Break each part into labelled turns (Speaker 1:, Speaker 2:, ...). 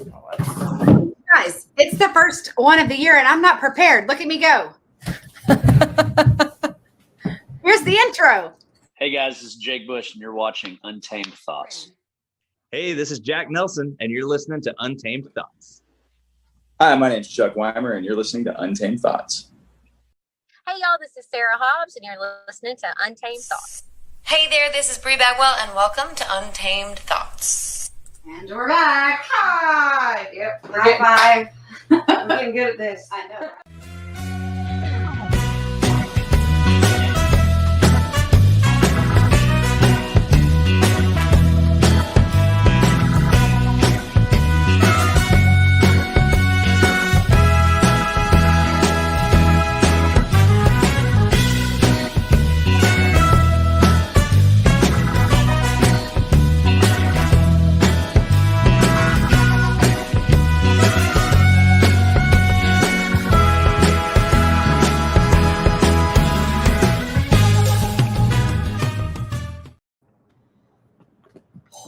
Speaker 1: Guys, it's the first one of the year and I'm not prepared. Look at me go. Here's the intro.
Speaker 2: Hey guys, this is Jake Bush and you're watching Untamed Thoughts.
Speaker 3: Hey, this is Jack Nelson and you're listening to Untamed Thoughts.
Speaker 4: Hi, my name's Chuck Weimer and you're listening to Untamed Thoughts.
Speaker 5: Hey y'all, this is Sarah Hobbs and you're listening to Untamed Thoughts.
Speaker 6: Hey there, this is Bree Bagwell and welcome to Untamed Thoughts.
Speaker 1: And we're back.
Speaker 7: Hi. Yep.
Speaker 1: High five.
Speaker 7: I'm getting good at this.
Speaker 1: I know.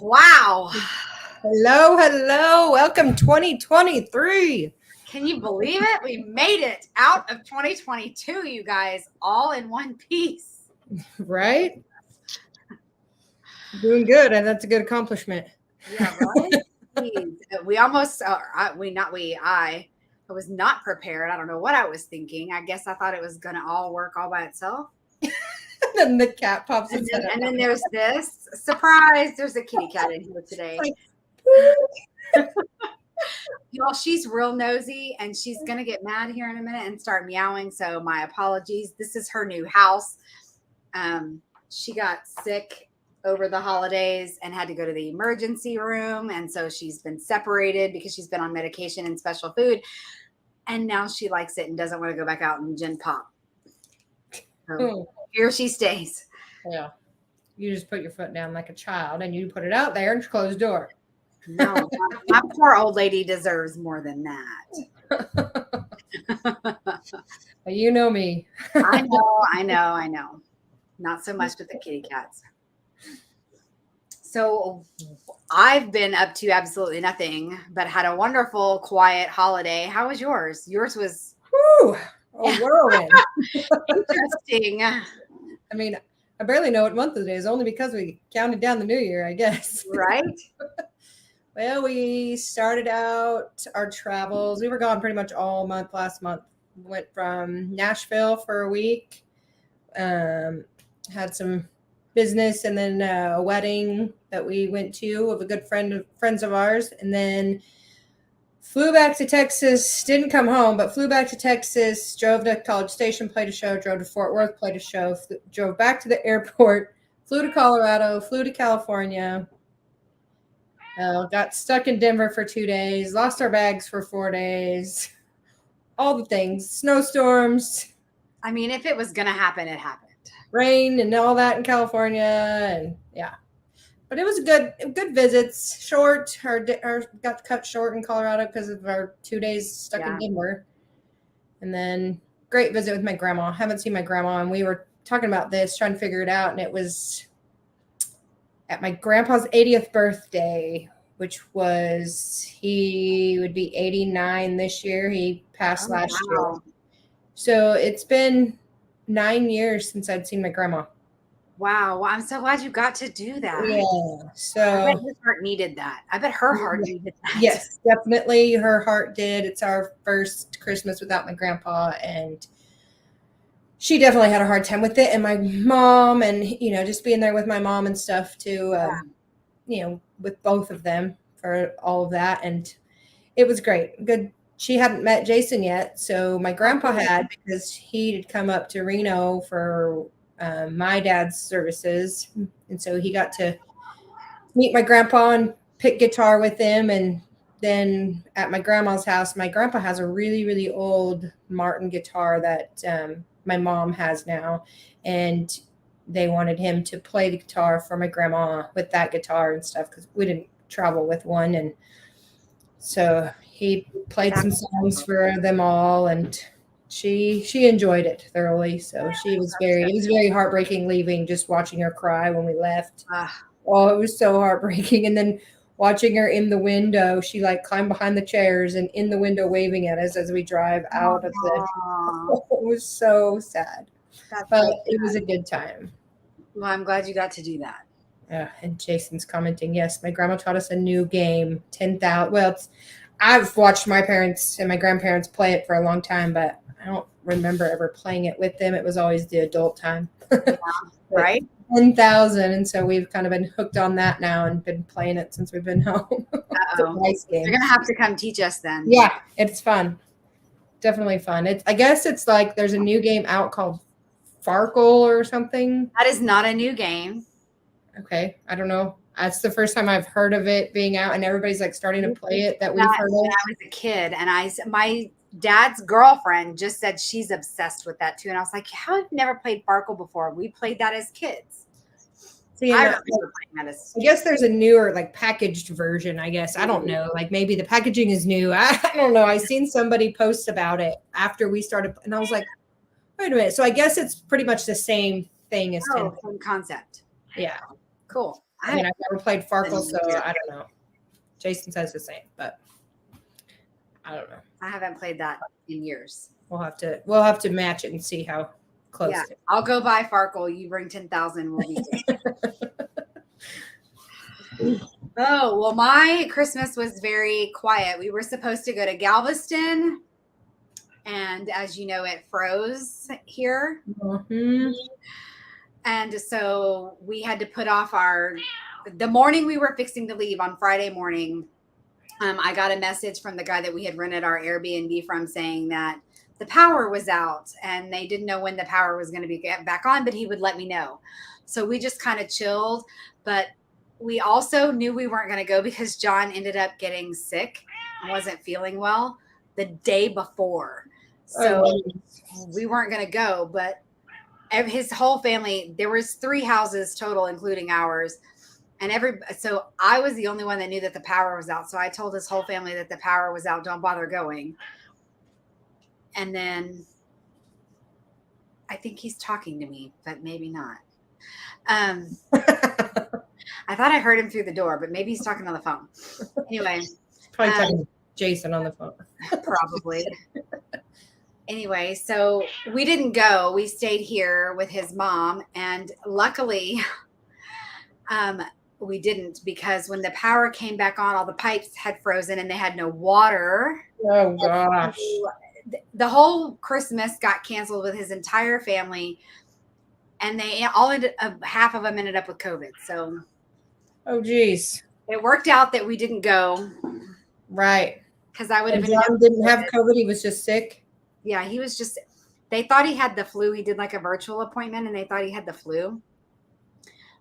Speaker 1: Wow.
Speaker 7: Hello. Welcome 2023.
Speaker 1: Can you believe it? We made it out of 2022, you guys, all in one piece.
Speaker 7: Right? Doing good, and that's a good accomplishment.
Speaker 1: Yeah, right? We almost, I was not prepared. I don't know what I was thinking. I guess I thought it was going to all work all by itself.
Speaker 7: Then the cat pops
Speaker 1: And
Speaker 7: in.
Speaker 1: then there's this surprise. There's a kitty cat in here today. Y'all, she's real nosy and she's going to get mad here in a minute and start meowing. So my apologies. This is her new house. She got sick over the holidays and had to go to the emergency room. And so she's been separated because she's been on medication and special food. And now she likes it and doesn't want to go back out and gin pop. So here she stays.
Speaker 7: Yeah. You just put your foot down like a child and you put it out there and close the door.
Speaker 1: No, my poor old lady deserves more than that.
Speaker 7: You know me.
Speaker 1: I know. Not so much with the kitty cats. So I've been up to absolutely nothing, but had a wonderful, quiet holiday. How was yours? Yours was
Speaker 7: A whirlwind.
Speaker 1: interesting.
Speaker 7: I mean, I barely know what month it is, only because we counted down the new year, I guess.
Speaker 1: Right?
Speaker 7: Well, we started out our travels. We were gone pretty much all month last month. Went from Nashville for a week, had some business, and then a wedding that we went to of a good friends of ours, and then flew back to Texas. Didn't come home, but flew back to Texas. Drove to College Station, played a show. Drove to Fort Worth, played a show. Drove back to the airport. Flew to Colorado. Flew to California. Got stuck in Denver for 2 days. Lost our bags for 4 days. All the things. Snowstorms.
Speaker 1: I mean, if it was going to happen, it happened.
Speaker 7: Rain and all that in California. And yeah. But it was good visits. Short. Our got cut short in Colorado because of our 2 days stuck in Denver. And then great visit with my grandma. Haven't seen my grandma. And we were talking about this, trying to figure it out. And it was at my grandpa's 80th birthday, which was, he would be 89 this year. He passed last year. So it's been 9 years since I'd seen my grandma.
Speaker 1: Wow. Well, I'm so glad you got to do that.
Speaker 7: Yeah. So
Speaker 1: I bet his heart needed that. I bet her heart needed that.
Speaker 7: Yes, definitely. Her heart did. It's our first Christmas without my grandpa, and she definitely had a hard time with it. And my mom, and, just being there with my mom and stuff too, with both of them for all of that. And it was great. Good. She hadn't met Jason yet. So my grandpa had, because he had come up to Reno for my dad's services. And so he got to meet my grandpa and pick guitar with him. And then at my grandma's house, my grandpa has a really, really old Martin guitar that my mom has now. And they wanted him to play the guitar for my grandma with that guitar and stuff, because we didn't travel with one. And so he played some songs for them all, and she enjoyed it thoroughly. So it was very heartbreaking leaving, just watching her cry when we left. Oh, it was so heartbreaking. And then watching her in the window. She like climbed behind the chairs and in the window waving at us as we drive out of the.
Speaker 1: Aw,
Speaker 7: It was so sad,
Speaker 1: that's
Speaker 7: but
Speaker 1: so
Speaker 7: it was
Speaker 1: sad.
Speaker 7: a good time.
Speaker 1: Well, I'm glad you got to do that.
Speaker 7: Yeah, and Jason's commenting, yes, my grandma taught us a new game, 10,000. Well, I've watched my parents and my grandparents play it for a long time, but I don't remember ever playing it with them. It was always the adult time.
Speaker 1: Right?
Speaker 7: 10,000. And so we've kind of been hooked on that now and been playing it since we've been home. It's a
Speaker 1: Uh-oh.
Speaker 7: nice game.
Speaker 1: You're going to have to come teach us then.
Speaker 7: Yeah, it's fun. Definitely fun. I guess it's like there's a new game out called Farkle or something.
Speaker 1: That is not a new game.
Speaker 7: Okay, I don't know. That's the first time I've heard of it being out, and everybody's like starting to play it that we've
Speaker 1: That-
Speaker 7: heard
Speaker 1: when
Speaker 7: of.
Speaker 1: I was a kid, and my dad's girlfriend just said she's obsessed with that too. And I was like, how have you never played Farkle before? We played that as kids.
Speaker 7: See,
Speaker 1: I
Speaker 7: and
Speaker 1: remember playing that as
Speaker 7: I guess there's a newer like packaged version, I guess. I don't know. Like maybe the packaging is new. I don't know. I seen somebody post about it after we started, and I was like, wait a minute. So I guess it's pretty much the same thing as 10.
Speaker 1: same concept.
Speaker 7: Yeah.
Speaker 1: Cool.
Speaker 7: I mean, I've never played Farkle, so I don't know. Jason says the same, but I don't know.
Speaker 1: I haven't played that in years.
Speaker 7: We'll have to match it and see how close
Speaker 1: Yeah.
Speaker 7: it.
Speaker 1: I'll go buy Farkle. You bring 10,000. We'll be Oh, well, my Christmas was very quiet. We were supposed to go to Galveston, and as you know, it froze here.
Speaker 7: Mhm.
Speaker 1: And so we had to put off the morning we were fixing to leave on Friday morning. I got a message from the guy that we had rented our Airbnb from saying that the power was out and they didn't know when the power was going to be back on, but he would let me know. So we just kind of chilled, but we also knew we weren't going to go because John ended up getting sick and wasn't feeling well the day before. So we weren't going to go, but his whole family, there was 3 houses total, including ours. And so I was the only one that knew that the power was out. So I told his whole family that the power was out. Don't bother going. And then I think he's talking to me, but maybe not. I thought I heard him through the door, but maybe he's talking on the phone. Anyway,
Speaker 7: Probably talking to Jason on the phone.
Speaker 1: probably. Anyway, so we didn't go. We stayed here with his mom, and luckily, we didn't, because when the power came back on, all the pipes had frozen and they had no water.
Speaker 7: Oh gosh.
Speaker 1: The whole Christmas got canceled with his entire family, and they all half of them ended up with COVID. So
Speaker 7: Oh geez.
Speaker 1: it worked out that we didn't go,
Speaker 7: Right.
Speaker 1: because I would have
Speaker 7: And
Speaker 1: been.
Speaker 7: John didn't have COVID. He was just sick.
Speaker 1: Yeah, he was just. They thought he had the flu. He did like a virtual appointment, and they thought he had the flu,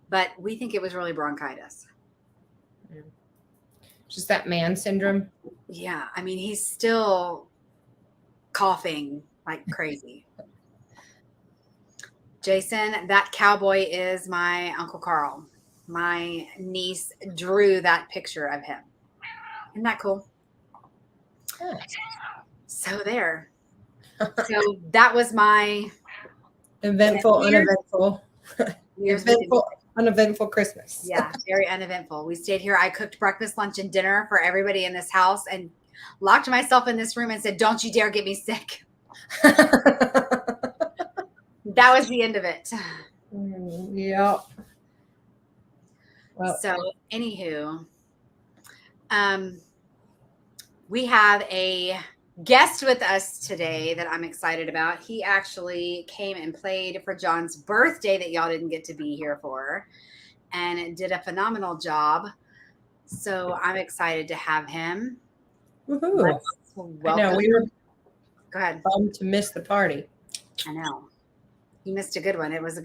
Speaker 1: but we think it was really bronchitis.
Speaker 7: Just that man syndrome.
Speaker 1: Yeah, I mean, he's still coughing like crazy. Jason, that cowboy is my Uncle Carl. My niece drew that picture of him. Isn't that cool?
Speaker 7: Yeah.
Speaker 1: So there. So that was my
Speaker 7: Eventful,
Speaker 1: Weird.
Speaker 7: uneventful.
Speaker 1: Year's Eve.
Speaker 7: Eventful, uneventful Christmas.
Speaker 1: Yeah, very uneventful. We stayed here. I cooked breakfast, lunch, and dinner for everybody in this house and locked myself in this room and said, "Don't you dare get me sick." That was the end of it.
Speaker 7: Yeah. Well,
Speaker 1: So, anywho, we have a guest with us today that I'm excited about. He actually came and played for John's birthday that y'all didn't get to be here for, and did a phenomenal job. So I'm excited to have him.
Speaker 7: woohoo. I
Speaker 1: Welcome.
Speaker 7: know we were
Speaker 1: Go ahead.
Speaker 7: bummed to miss the party.
Speaker 1: I know. You missed a good one. It was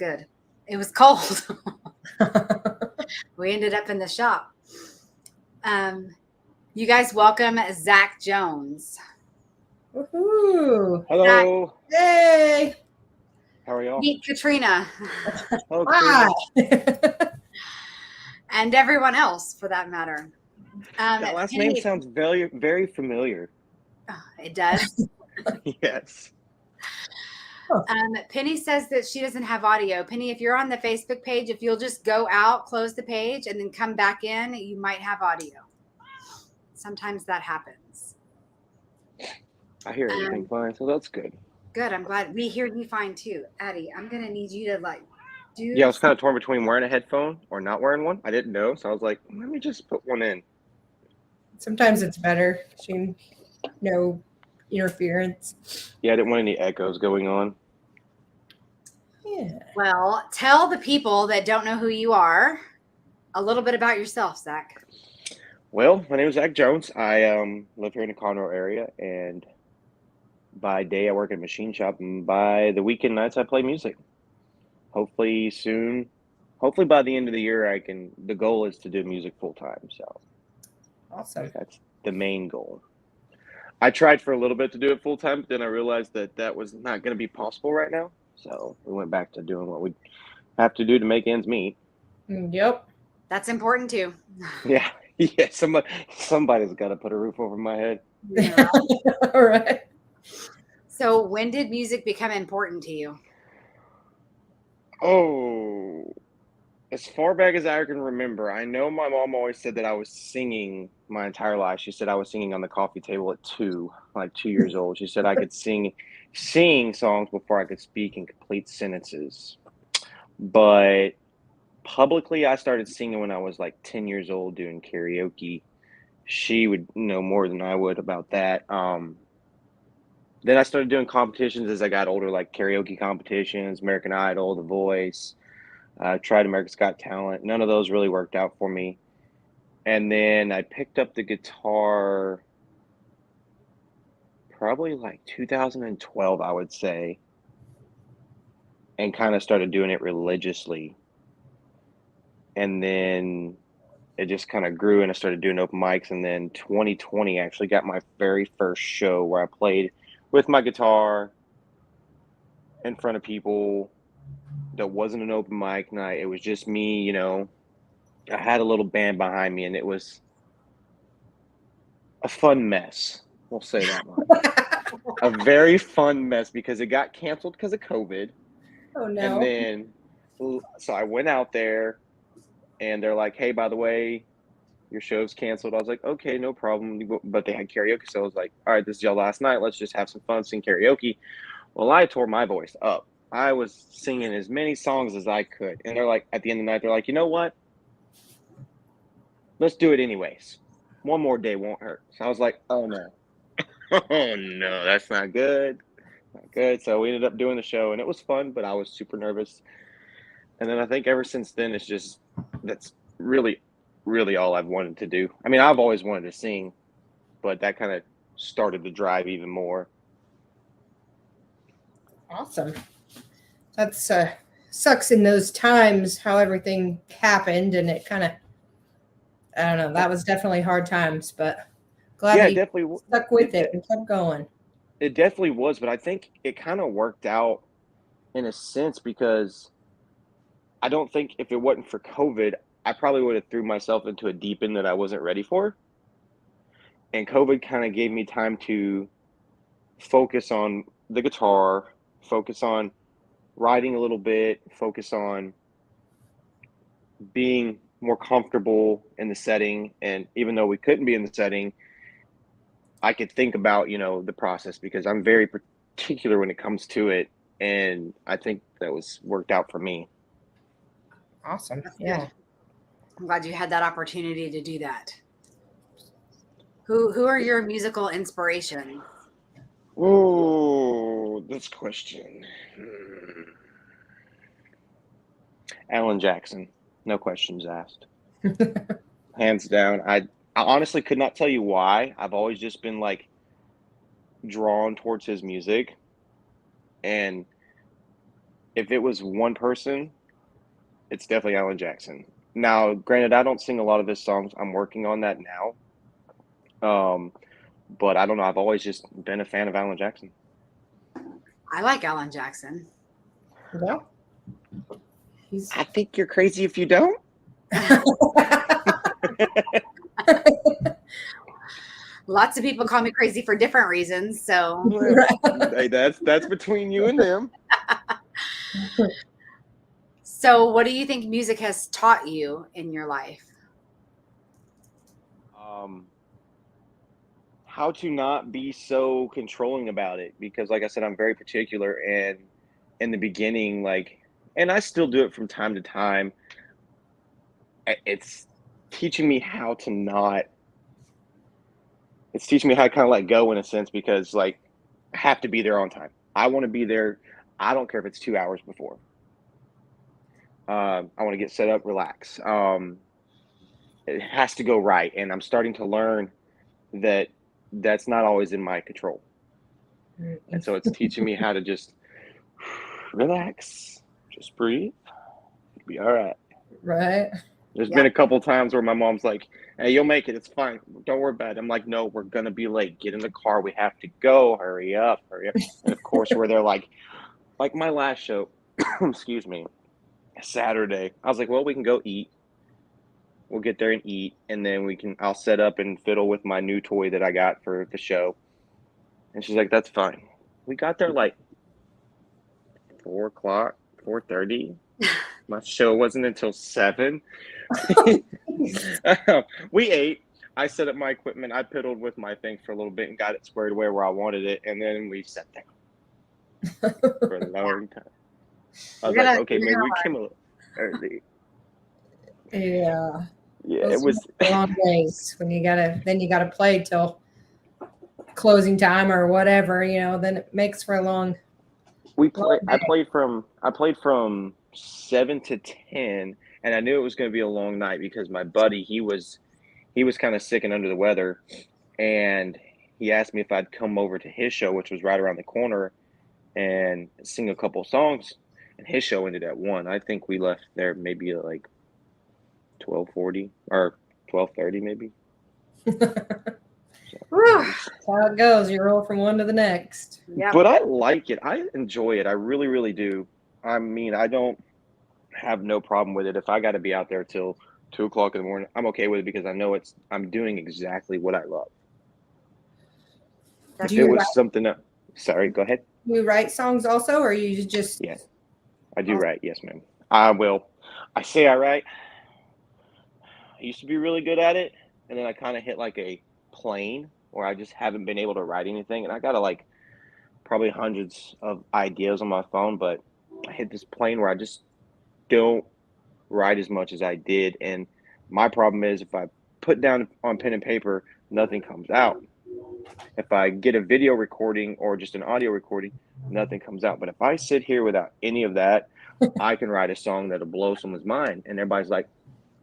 Speaker 1: cold. We ended up in the shop. You guys welcome Zach Jones.
Speaker 7: Woohoo.
Speaker 8: Hello.
Speaker 7: Yay.
Speaker 8: How are y'all?
Speaker 1: Meet Katrina
Speaker 8: Oh,
Speaker 7: Hi.
Speaker 1: and everyone else for that matter.
Speaker 8: that last
Speaker 1: Penny-
Speaker 8: name sounds very, very familiar.
Speaker 1: It does.
Speaker 8: Yes.
Speaker 1: Penny says that she doesn't have audio. Penny, if you're on the Facebook page, if you'll just go out, close the page, and then come back in, you might have audio. sometimes that happens.
Speaker 8: I hear everything fine, so that's good.
Speaker 1: Good. I'm glad we hear you fine too. Addie, I'm going to need you to like do.
Speaker 8: Yeah, I was kind of torn between wearing a headphone or not wearing one. I didn't know, so I was like, let me just put one in.
Speaker 7: Sometimes it's better. No interference.
Speaker 8: Yeah, I didn't want any echoes going on.
Speaker 7: Yeah.
Speaker 1: Well, tell the people that don't know who you are a little bit about yourself, Zach.
Speaker 8: Well, my name is Zach Jones. I live here in the Conroe area, and by day I work at a machine shop, and by the weekend nights I play music. Hopefully soon, hopefully by the end of the year the goal is to do music full time. So
Speaker 7: Awesome.
Speaker 8: that's the main goal. I tried for a little bit to do it full time, but then I realized that was not going to be possible right now. So we went back to doing what we have to do to make ends meet.
Speaker 7: Yep.
Speaker 1: That's important too.
Speaker 8: Yeah. Yeah. Somebody's got to put a roof over my head.
Speaker 1: Yeah.
Speaker 7: All right.
Speaker 1: So when did music become important to you?
Speaker 8: Oh, as far back as I can remember, I know my mom always said that I was singing my entire life. She said I was singing on the coffee table at 2 years old. She said I could sing songs before I could speak in complete sentences. But publicly, I started singing when I was like 10 years old doing karaoke. She would know more than I would about that. Then I started doing competitions as I got older, like karaoke competitions, American Idol, The Voice. Tried America's Got Talent. None of those really worked out for me. And then I picked up the guitar probably like 2012, I would say, and kind of started doing it religiously. And then it just kind of grew, and I started doing open mics. And then 2020 actually got my very first show where I played with my guitar in front of people. That wasn't an open mic night. It was just me, I had a little band behind me, and it was a fun mess. We'll say that much. A very fun mess because it got canceled because of COVID.
Speaker 7: Oh, no.
Speaker 8: And then, so I went out there, and they're like, hey, by the way, your show's canceled. I was like, okay, no problem. But they had karaoke, so I was like, all right, this is y'all last night. Let's just have some fun, sing karaoke. Well, I tore my voice up. I was singing as many songs as I could. And they're like, at the end of the night, they're like, you know what? Let's do it anyways. One more day won't hurt. So I was like, oh no. Oh no, that's not good. Not good. So we ended up doing the show, and it was fun, but I was super nervous. And then I think ever since then, that's really, really all I've wanted to do. I mean, I've always wanted to sing, but that kind of started to drive even more.
Speaker 7: Awesome. That's sucks in those times how everything happened, and it kind of, I don't know, that was definitely hard times, but glad
Speaker 8: Yeah,
Speaker 7: you
Speaker 8: definitely.
Speaker 7: stuck with it and kept going.
Speaker 8: It definitely was, but I think it kind of worked out in a sense because I don't think if it wasn't for COVID, I probably would have threw myself into a deep end that I wasn't ready for. And COVID kind of gave me time to focus on the guitar, focus on writing a little bit, focus on being more comfortable in the setting. And even though we couldn't be in the setting, I could think about, the process because I'm very particular when it comes to it. And I think that was worked out for me.
Speaker 7: Awesome. Yeah.
Speaker 1: I'm glad you had that opportunity to do that. Who are your musical inspirations?
Speaker 8: Oh, this question. Alan Jackson. No questions asked. Hands down. I honestly could not tell you why. I've always just been like drawn towards his music. And if it was one person, it's definitely Alan Jackson. Now, granted, I don't sing a lot of his songs. I'm working on that now. But I don't know. I've always just been a fan of Alan Jackson.
Speaker 1: I like Alan Jackson.
Speaker 7: Yeah.
Speaker 8: I think you're crazy if you don't.
Speaker 1: Lots of people call me crazy for different reasons. So
Speaker 8: Hey, that's between you and them.
Speaker 1: So what do you think music has taught you in your life?
Speaker 8: how to not be so controlling about it, because like I said, I'm very particular, and in the beginning, like, and I still do it from time to time. It's teaching me how to not. It's teaching me how to kind of let go in a sense, because like I have to be there on time. I want to be there. I don't care if it's 2 hours before. I want to get set up, relax. It has to go right, and I'm starting to learn that that's not always in my control. And so it's teaching me how to just relax, just breathe, it'll be all right.
Speaker 7: Right.
Speaker 8: There's been a couple times where my mom's like, "Hey, you'll make it. It's fine. Don't worry about it." I'm like, "No, we're gonna be late. Get in the car. We have to go. Hurry up, hurry up." And of course, where they're like my last show, excuse me, Saturday. I was like, "Well, we can go eat. We'll get there and eat, and then I'll set up and fiddle with my new toy that I got for the show." And she's like, "That's fine." We got there like 4:00, 4:30. My show wasn't until 7. We ate. I set up my equipment. I piddled with my thing for a little bit and got it squared away where I wanted it, and then we sat down for a long time. I was like, okay, maybe we came a little early.
Speaker 7: Yeah.
Speaker 8: Yeah,
Speaker 7: Those
Speaker 8: it was
Speaker 7: are long days when you gotta play till closing time or whatever, then it makes for a long.
Speaker 8: I played from 7 to 10, and I knew it was going to be a long night because my buddy, he was kind of sick and under the weather, and he asked me if I'd come over to his show, which was right around the corner, and sing a couple songs. And his show ended at 1. I think we left there maybe at like 12:40 or 12:30 maybe.
Speaker 7: That's how it goes. You roll from one to the next.
Speaker 1: Yeah.
Speaker 8: But I like it. I enjoy it. I really, really do. I mean, I don't have no problem with it. If I got to be out there till 2:00 in the morning, I'm okay with it because I know I'm doing exactly what I love.
Speaker 1: That's
Speaker 8: If it was something that, sorry, go ahead.
Speaker 7: You write songs also, or you just?
Speaker 8: Yes, I do write. Yes, ma'am. I will. I say I write. I used to be really good at it, and then I kind of hit like a plane where I just haven't been able to write anything, and I got like probably hundreds of ideas on my phone, but I hit this plane where I just don't write as much as I did. And my problem is if I put down on pen and paper, nothing comes out. If I get a video recording or just an audio recording, nothing comes out. But if I sit here without any of that, I can write a song that'll blow someone's mind. And everybody's like,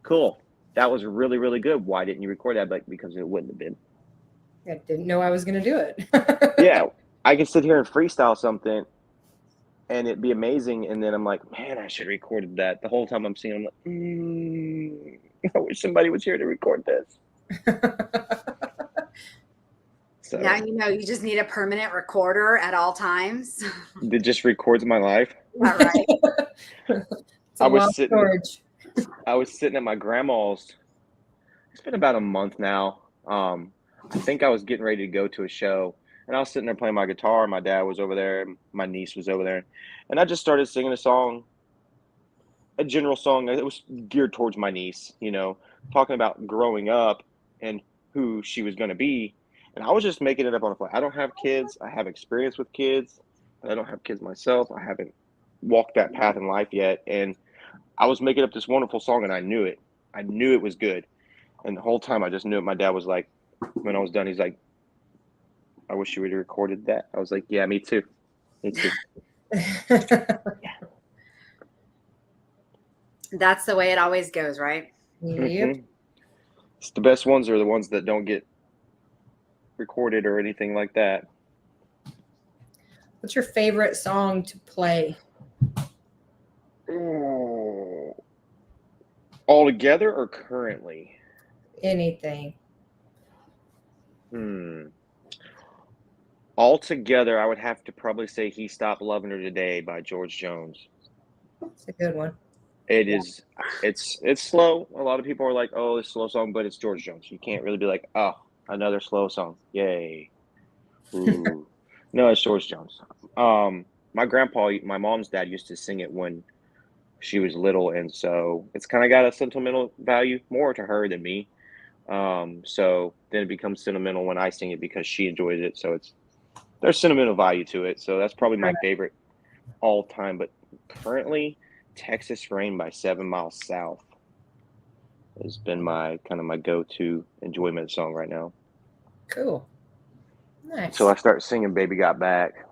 Speaker 8: cool, that was really, really good. Why didn't you record that? Like, because it wouldn't have been.
Speaker 7: I didn't know I was going to do it.
Speaker 8: Yeah, I can sit here and freestyle something and it'd be amazing. And then I'm like, man, I should have recorded that. The whole time I'm singing, I'm like, I wish somebody was here to record this. So
Speaker 1: Now you just need a permanent recorder at all times.
Speaker 8: it just records my life.
Speaker 1: All right.
Speaker 8: I was sitting at my grandma's. It's been about a month now. I think I was getting ready to go to a show, and I was sitting there playing my guitar. My dad was over there, and my niece was over there, and I just started singing a general song. It was geared towards my niece, talking about growing up and who she was going to be. And I was just making it up on the fly. I don't have kids. I have experience with kids. I don't have kids myself. I haven't walked that path in life yet. And I was making up this wonderful song, and I knew it. I knew it was good. And the whole time I just knew it. My dad was like, when I was done, he's like, I wish you would have recorded that. I was like, yeah, me too. Me too.
Speaker 1: That's the way it always goes, right?
Speaker 7: Yep.
Speaker 8: Mm-hmm. It's the best ones are the ones that don't get recorded or anything like that.
Speaker 7: What's your favorite song to play?
Speaker 8: Oh. All together or currently?
Speaker 7: Anything.
Speaker 8: All together, I would have to probably say He Stopped Loving Her Today by George Jones.
Speaker 7: It's a good one.
Speaker 8: It is. It's slow. A lot of people are like, oh, it's a slow song, but it's George Jones. You can't really be like, oh, another slow song. Yay. Ooh. No, it's George Jones. My grandpa, my mom's dad used to sing it when she was little, and so it's kind of got a sentimental value more to her than me. So then it becomes sentimental when I sing it because she enjoys it. So there's sentimental value to it. So that's probably my favorite all time. But currently, Texas Rain by 7 Miles South has been my go-to enjoyment song right now.
Speaker 7: Cool. Nice.
Speaker 8: So I start singing Baby Got Back.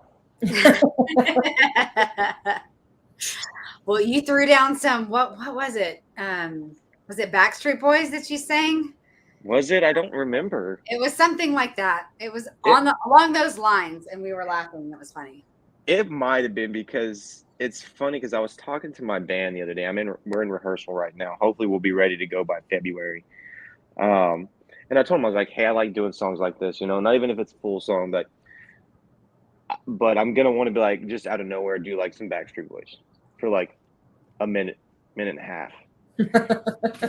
Speaker 1: Well, you threw down some, what was it? Was it Backstreet Boys that you sang?
Speaker 8: Was it? I don't remember.
Speaker 1: It was something like that. It was along those lines, and we were laughing. That was funny.
Speaker 8: It might have been because it's funny because I was talking to my band the other day. We're in rehearsal right now. Hopefully we'll be ready to go by February. And I told them, I was like, hey, I like doing songs like this, not even if it's a full song, but I'm going to want to be like, just out of nowhere, do like some Backstreet Boys for like a minute and a half.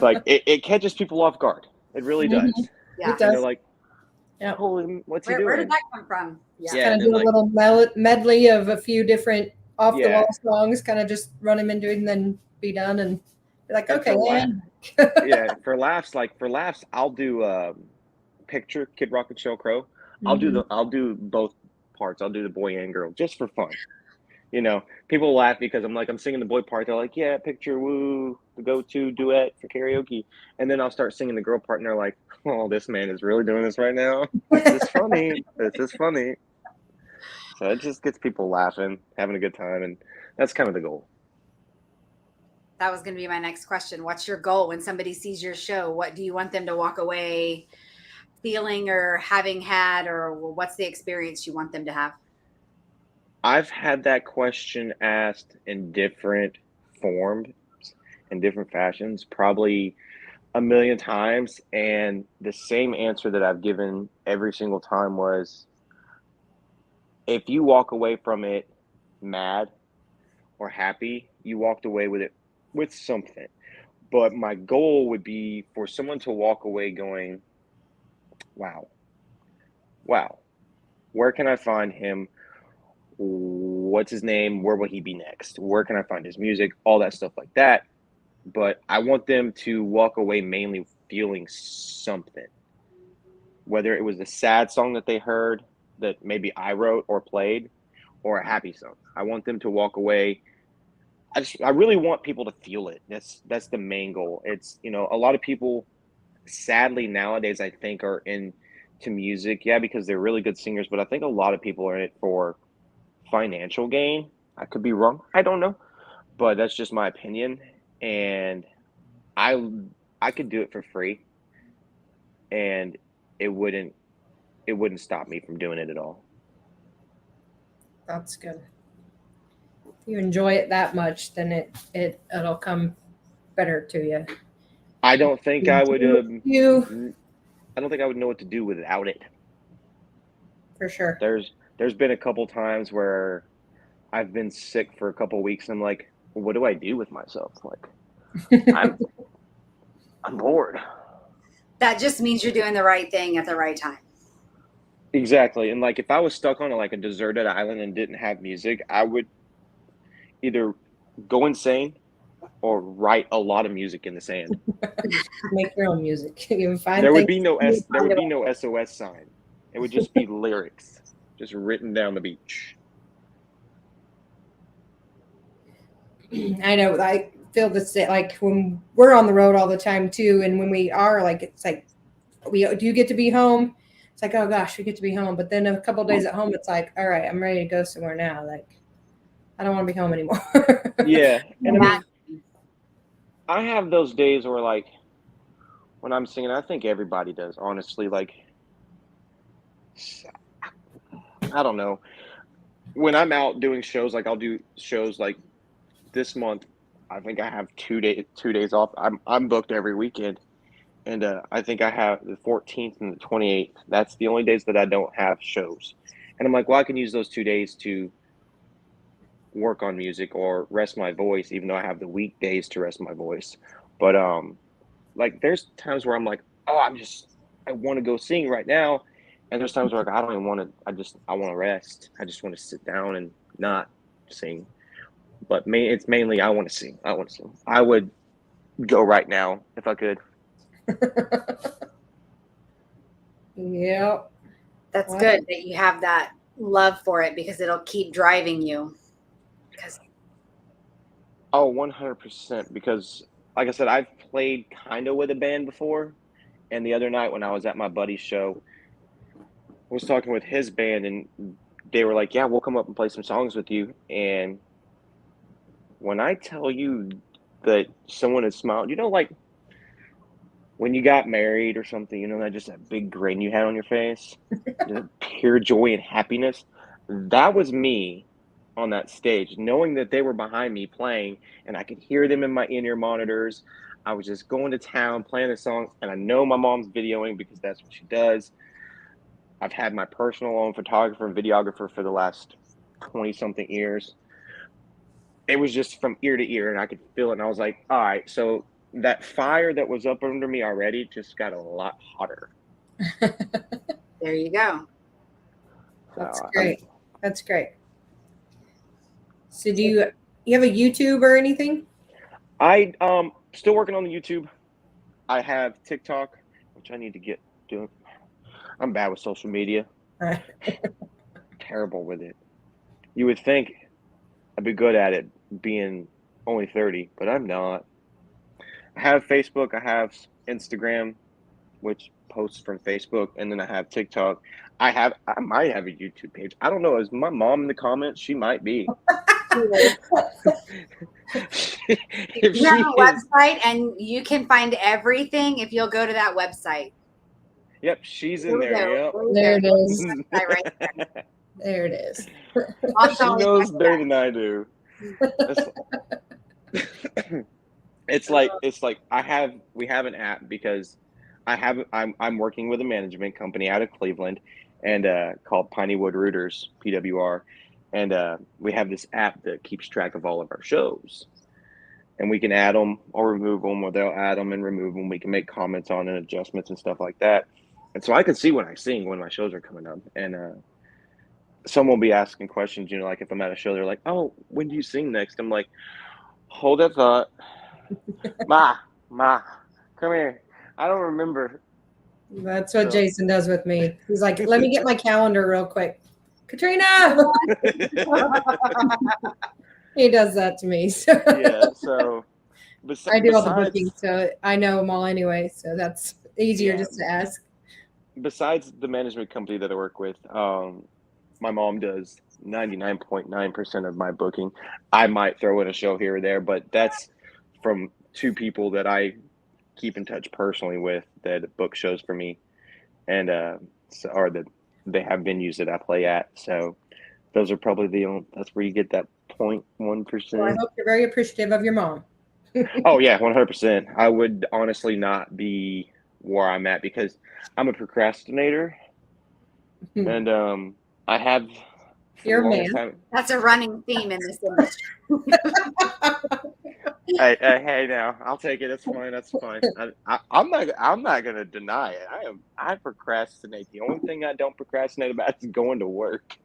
Speaker 8: Like it catches people off guard. It really does.
Speaker 1: Yeah.
Speaker 7: It does.
Speaker 8: They're like,
Speaker 7: yeah.
Speaker 8: Holy, what's he doing?
Speaker 1: Where did that come from?
Speaker 8: Yeah.
Speaker 7: Kind of do a little medley of a few different off the wall songs, kind of just run them into it and then be done and be like, okay, man.
Speaker 8: Yeah, for laughs, I'll do Picture, Kid Rock and Sheryl Crow. I'll do both parts. I'll do the boy and girl just for fun. People laugh because I'm singing the boy part. They're like, yeah, Picture, woo, the go-to duet for karaoke. And then I'll start singing the girl part and they're like, oh, this man is really doing this right now. This is funny. This is funny. So it just gets people laughing, having a good time. And that's kind of the goal.
Speaker 1: That was going to be my next question. What's your goal when somebody sees your show? What do you want them to walk away feeling or having had, or what's the experience you want them to have?
Speaker 8: I've had that question asked in different forms, in different fashions, probably a million times. And the same answer that I've given every single time was, if you walk away from it mad or happy, you walked away with it with something. But my goal would be for someone to walk away going, wow, where can I find him? What's his name? Where will he be next? Where can I find his music? All that stuff like that. But I want them to walk away mainly feeling something, whether it was a sad song that they heard that maybe I wrote or played, or a happy song. I want them to walk away. I really want people to feel it. That's the main goal. It's, a lot of people, sadly nowadays, I think are into music, because they're really good singers, but I think a lot of people are in it for financial gain. I could be wrong. I don't know, but that's just my opinion. And I could do it for free, and it wouldn't stop me from doing it at all.
Speaker 7: That's good. If you enjoy it that much, then it'll come better to you.
Speaker 8: I don't think I would.
Speaker 7: I
Speaker 8: don't think I would know what to do without it.
Speaker 7: For sure.
Speaker 8: There's been a couple times where I've been sick for a couple of weeks, and I'm like, well, what do I do with myself? Like, I'm bored.
Speaker 1: That just means you're doing the right thing at the right time.
Speaker 8: Exactly. And like, if I was stuck on a deserted island and didn't have music, I would either go insane or write a lot of music in the sand.
Speaker 7: Make your own music. You find
Speaker 8: there would be no SOS sign. It would just be lyrics, just written down the beach.
Speaker 7: I know. I feel the same. Like when we're on the road all the time too, and when we are, it's like, do you get to be home? It's like, oh gosh, we get to be home. But then a couple of days at home, it's like, all right, I'm ready to go somewhere now. Like, I don't want to be home anymore.
Speaker 8: Yeah. And I have those days where when I'm singing, I think everybody does, honestly. I don't know. When I'm out doing shows, I'll do shows this month. I think I have 2 days off. I'm booked every weekend. And I think I have the 14th and the 28th. That's the only days that I don't have shows. And I'm like, well, I can use those 2 days to work on music or rest my voice, even though I have the weekdays to rest my voice. But there's times where I'm like, oh, I want to go sing right now. And there's times where I don't even want to, I want to rest. I just want to sit down and not sing. But it's mainly I want to sing. I would go right now if I could.
Speaker 7: Yep.
Speaker 1: That's
Speaker 7: Wow.
Speaker 1: good that you have that love for it because it'll keep driving you. Because
Speaker 8: Oh, 100%. Because, like I said, I've played kind of with a band before. And the other night when I was at my buddy's show, I was talking with his band, and they were like, "Yeah, we'll come up and play some songs with you." And when I tell you that someone has smiled, like when you got married or something, that just that big grin you had on your face, the pure joy and happiness. That was me on that stage, knowing that they were behind me playing, and I could hear them in my in-ear monitors. I was just going to town playing the songs, and I know my mom's videoing because that's what she does. I've had my personal own photographer and videographer for the last 20 something years. It was just from ear to ear, and I could feel it. And I was like, all right, so that fire that was up under me already just got a lot hotter.
Speaker 1: there you go.
Speaker 7: That's great. That's great. So do you have a YouTube or anything?
Speaker 8: I still working on the YouTube. I have TikTok, which I need to get doing. I'm bad with social media.
Speaker 7: Right.
Speaker 8: Terrible with it. You would think I'd be good at it being only 30, but I'm not. I have Facebook, I have Instagram, which posts from Facebook, and then I have TikTok. I might have a YouTube page. I don't know. Is my mom in the comments? She might be. If
Speaker 1: You have
Speaker 8: she
Speaker 1: a
Speaker 8: is,
Speaker 1: website and you can find everything if you'll go to that website.
Speaker 8: yep, she's
Speaker 1: Here
Speaker 8: in
Speaker 1: we
Speaker 8: there.
Speaker 1: go.
Speaker 8: Yep.
Speaker 7: There it is.
Speaker 1: Website right there.
Speaker 7: There it is.
Speaker 1: I'll
Speaker 8: She
Speaker 1: tell you
Speaker 8: knows
Speaker 1: about
Speaker 8: better
Speaker 1: that.
Speaker 8: than I do. It's like we have an app because I'm working with a management company out of Cleveland, and called Pineywood Rooters, PWR, and we have this app that keeps track of all of our shows, and we can add them or remove them, or they'll add them and remove them. We can make comments on and adjustments and stuff like that, and so I can see when I sing when my shows are coming up, and someone will be asking questions, like if I'm at a show, they're like, "Oh, when do you sing next?" I'm like, "Hold that thought, Ma, come here. I don't remember."
Speaker 7: That's what
Speaker 8: So-
Speaker 7: Jason does with me. He's like, let me get my calendar real quick. Katrina! He does that to me. So
Speaker 8: Yeah, so
Speaker 7: I do all the
Speaker 8: besides-
Speaker 7: bookings, so I know them all anyway. So that's easier
Speaker 8: Yeah.
Speaker 7: just to ask.
Speaker 8: Besides the management company that I work with, my mom does 99.9% of my booking. I might throw in a show here or there, but that's from two people that I keep in touch personally with that book shows for me, and or that they have venues that I play at. So those are probably that's where you get that 0.1%.
Speaker 7: So I hope you're very appreciative of your mom.
Speaker 8: Oh yeah, 100%. I would honestly not be where I'm at because I'm a procrastinator, and I have. for the
Speaker 7: You're a
Speaker 8: longest
Speaker 7: man.
Speaker 8: time-
Speaker 1: That's a running theme in this industry.
Speaker 8: Hey, now I'll take it. That's fine. That's fine. I'm not gonna deny it. I procrastinate. The only thing I don't procrastinate about is going to work.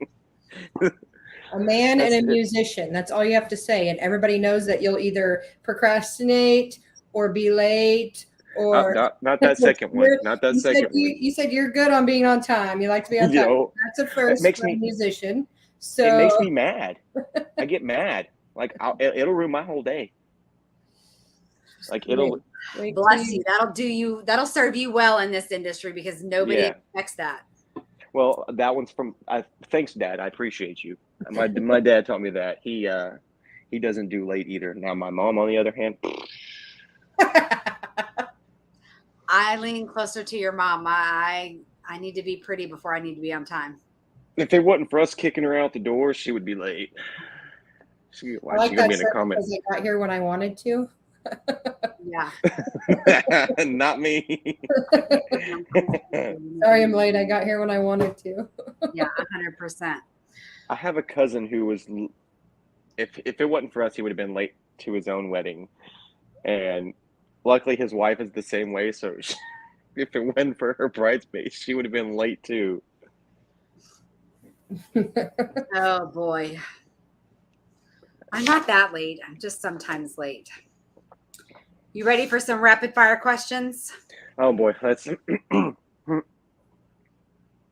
Speaker 7: A man and
Speaker 8: That's
Speaker 7: a
Speaker 8: it.
Speaker 7: musician. That's all you have to say. And everybody knows that you'll either procrastinate or be late or
Speaker 8: Not that second one.
Speaker 7: You're-
Speaker 8: Not that
Speaker 7: you
Speaker 8: second
Speaker 7: said you said you're good on being on time. You like to be on
Speaker 8: one.
Speaker 7: time.
Speaker 8: Yo,
Speaker 7: That's a first
Speaker 8: makes
Speaker 7: for a
Speaker 8: me-
Speaker 7: musician. So
Speaker 8: it makes me mad. I get mad. Like it'll ruin my whole day. Like it'll.
Speaker 7: wait
Speaker 1: Bless
Speaker 7: till
Speaker 1: you. That'll do you. That'll serve you well in this industry because nobody
Speaker 8: Yeah.
Speaker 1: expects that.
Speaker 8: Well, that one's from. Thanks, Dad. I appreciate you. My dad taught me that. He doesn't do late either. Now my mom, on the other hand,
Speaker 1: I lean closer to your mom. I need to be pretty before I need to be on time.
Speaker 8: if it wasn't for us kicking her out the door, she would be late. She
Speaker 7: I like
Speaker 8: gonna
Speaker 7: that
Speaker 8: be in the
Speaker 7: shirt
Speaker 8: comments.
Speaker 7: because I got here when I wanted to.
Speaker 1: Yeah.
Speaker 8: Not me.
Speaker 7: Sorry, I'm late. I got here when I wanted to.
Speaker 1: Yeah, 100%.
Speaker 8: I have a cousin who was, if it wasn't for us, he would have been late to his own wedding, and luckily his wife is the same way. So if it wasn't for her bridesmaids, she would have been late too.
Speaker 1: Oh boy. I'm not that late. I'm just sometimes late. You ready for some rapid fire questions?
Speaker 8: Oh boy, let's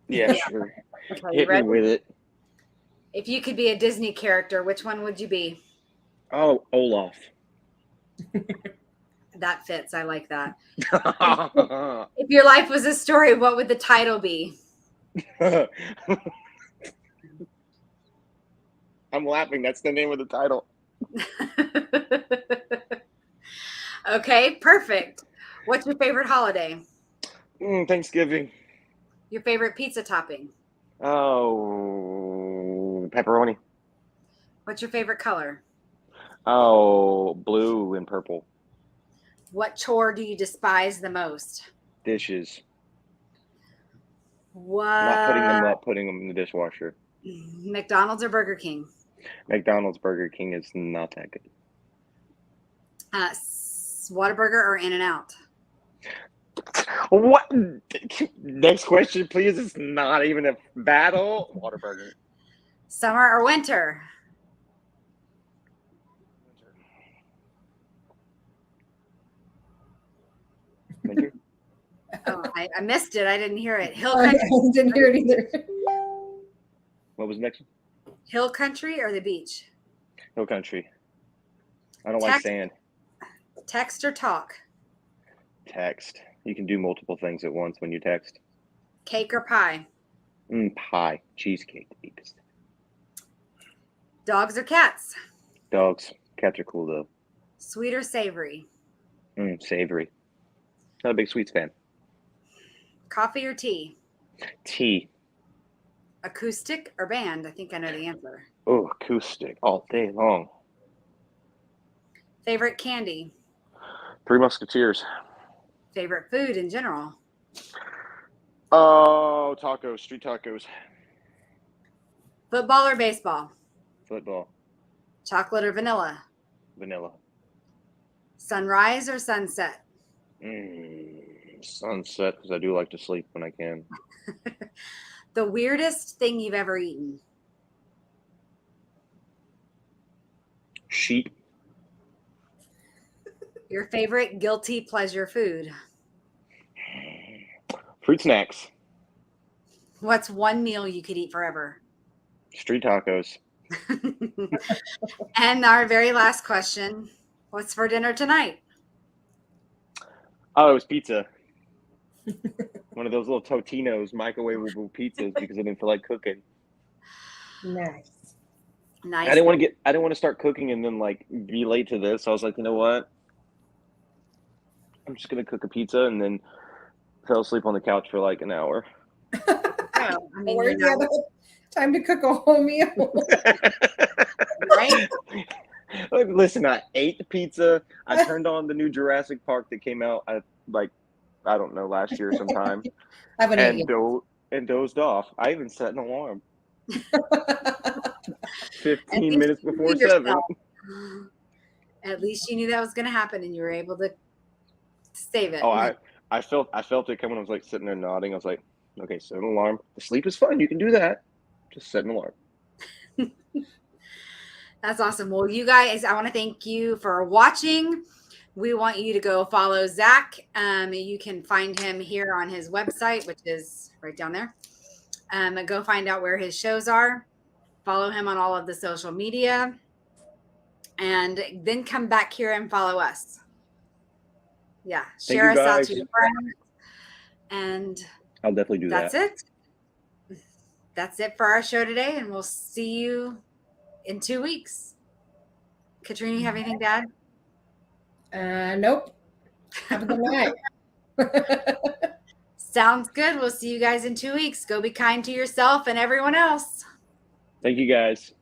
Speaker 8: Yeah, sure.
Speaker 1: Okay, you
Speaker 8: Hit me
Speaker 1: ready?
Speaker 8: with it.
Speaker 1: If you could be a Disney character, which one would you be?
Speaker 8: Oh, Olaf.
Speaker 1: That fits. I like that. If your life was a story, what would the title be?
Speaker 8: I'm laughing. That's the name of the title.
Speaker 1: Okay, perfect. What's your favorite holiday?
Speaker 8: Thanksgiving.
Speaker 1: Your favorite pizza topping?
Speaker 8: Oh, pepperoni.
Speaker 1: What's your favorite color?
Speaker 8: Oh, blue and purple.
Speaker 1: What chore do you despise the most?
Speaker 8: Dishes.
Speaker 1: What?
Speaker 8: Not putting them up, putting them in the dishwasher.
Speaker 1: McDonald's or Burger King?
Speaker 8: McDonald's, Burger King is not that good.
Speaker 1: Whataburger or In-N-Out?
Speaker 8: What? Next question, please. It's not even a battle. Whataburger.
Speaker 1: Summer or winter?
Speaker 8: Winter.
Speaker 1: Oh, I missed it. I didn't hear it. Hill
Speaker 7: I
Speaker 1: country,
Speaker 7: didn't hear it either.
Speaker 8: What was the next one?
Speaker 1: hill country or the beach?
Speaker 8: Hill country. I don't like
Speaker 1: Text-
Speaker 8: sand.
Speaker 1: Text or talk?
Speaker 8: Text. You can do multiple things at once when you text.
Speaker 1: Cake or pie?
Speaker 8: Pie. Cheesecake.
Speaker 1: Dogs or cats?
Speaker 8: Dogs. Cats are cool though.
Speaker 1: Sweet or savory?
Speaker 8: Savory. Not a big sweets fan.
Speaker 1: Coffee or tea?
Speaker 8: Tea.
Speaker 1: Acoustic or band? I think I know the answer.
Speaker 8: Oh, acoustic all day long.
Speaker 1: Favorite candy?
Speaker 8: Three Musketeers.
Speaker 1: Favorite food in general?
Speaker 8: Oh, tacos. Street tacos.
Speaker 1: Football or baseball?
Speaker 8: Football.
Speaker 1: Chocolate or vanilla?
Speaker 8: Vanilla.
Speaker 1: Sunrise or sunset?
Speaker 8: Sunset, because I do like to sleep when I can.
Speaker 1: The weirdest thing you've ever eaten?
Speaker 8: Sheep.
Speaker 1: Your favorite guilty pleasure food?
Speaker 8: Fruit snacks.
Speaker 1: What's one meal you could eat forever?
Speaker 8: Street tacos.
Speaker 1: And our very last question. What's for dinner tonight?
Speaker 8: Oh, it was pizza. One of those little Totino's microwavable pizzas because I didn't feel like cooking.
Speaker 7: Nice.
Speaker 1: Nice.
Speaker 8: I didn't want to start cooking and then like be late to this. So I was like, you know what? I'm just gonna cook a pizza and then fell asleep on the couch for like an hour.
Speaker 1: I mean,
Speaker 7: Where's the other time to cook a whole meal?
Speaker 1: right?
Speaker 8: Listen, I ate the pizza. I turned on the new Jurassic Park that came out at I don't know, last year sometime,
Speaker 7: I haven't
Speaker 8: and
Speaker 7: eaten.
Speaker 8: dozed off. I even set an alarm.
Speaker 1: At
Speaker 8: 15
Speaker 1: least
Speaker 8: minutes
Speaker 1: you
Speaker 8: before
Speaker 1: knew
Speaker 8: 7.
Speaker 1: yourself. At least you knew that was going to happen, and you were able to save it.
Speaker 8: Oh, I felt it coming. I was like sitting there nodding. I was like, okay, set an alarm. The sleep is fun. You can do that. Just set an alarm.
Speaker 1: That's awesome. Well, you guys, I want to thank you for watching. We want you to go follow Zach. You can find him here on his website, which is right down there. Go find out where his shows are. Follow him on all of the social media. And then come back here and follow us. Yeah. Share us out to your friends. And
Speaker 8: I'll definitely do that.
Speaker 1: that's it. That's it for our show today. And we'll see you in 2 weeks. Katrina, you have anything to add?
Speaker 7: Nope. Have a good night.
Speaker 1: Sounds good. We'll see you guys in 2 weeks. Go be kind to yourself and everyone else.
Speaker 8: Thank you guys.